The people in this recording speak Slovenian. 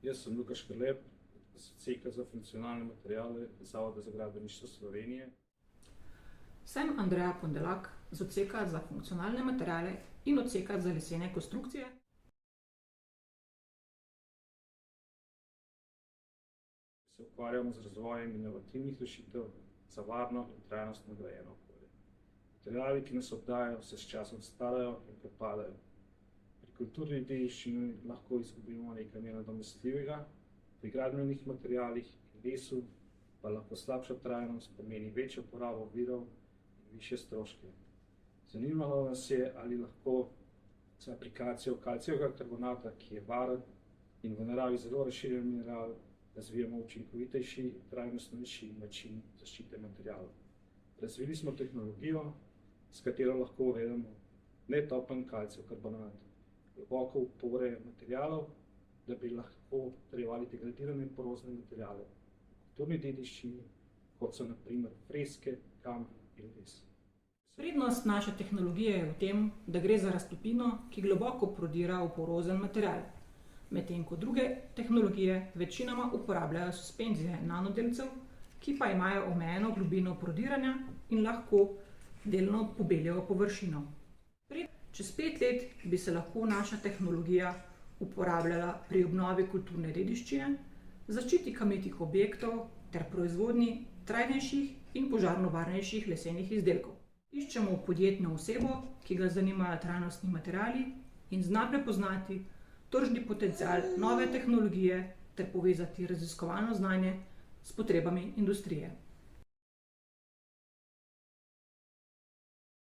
Jaz sem Luka Škrlep z Odseka za funkcionalne materiale Zavoda za gradbeništvo Slovenije. Sem Andreja Pondelak z Odseka za funkcionalne materiale in Odseka za lesene konstrukcije. Se ukvarjamo z razvojem inovativnih rešitev za varno in trajnostno grajeno okolje. Materiali, ki nas obdajajo, se s časom starajo in propadajo. Pri kulturni dediščini lahko izgubimo nekaj nenadomestljivega, pri gradbenih materialih in lesu pa lahko slabša trajnost pomeni večjo porabo virov in višje stroške. Zanimalo nas je, ali lahko z aplikacijo kalcijevega karbonata, ki je varen in v naravi zelo razširjen mineral, razvijamo učinkovitejši, trajnostnejši način zaščite materialov. Razvili smo tehnologijo, s katero lahko uvedemo netopen kalcijev karbonat, globoko v pore materialov, da bi lahko trjevali degradirane porozne materiale v kulturni dediščini, kot so na primer freske, kamen in les. Prednost naše tehnologije je v tem, da gre za raztopino, ki globoko prodira v porozen material, medtem ko druge tehnologije večinoma uporabljajo suspenzije nanodelcev, ki pa imajo omejeno globino prodiranja in lahko delno pobelijo površino. Čez 5 let bi se lahko naša tehnologija uporabljala pri obnovi kulturne dediščine, zaščiti kamnitih objektov ter proizvodnji trajnejših in požarno varnejših lesenih izdelkov. Iščemo podjetno osebo, ki ga zanimajo trajnostni materiali in zna prepoznati tržni potencial nove tehnologije ter povezati raziskovalno znanje s potrebami industrije.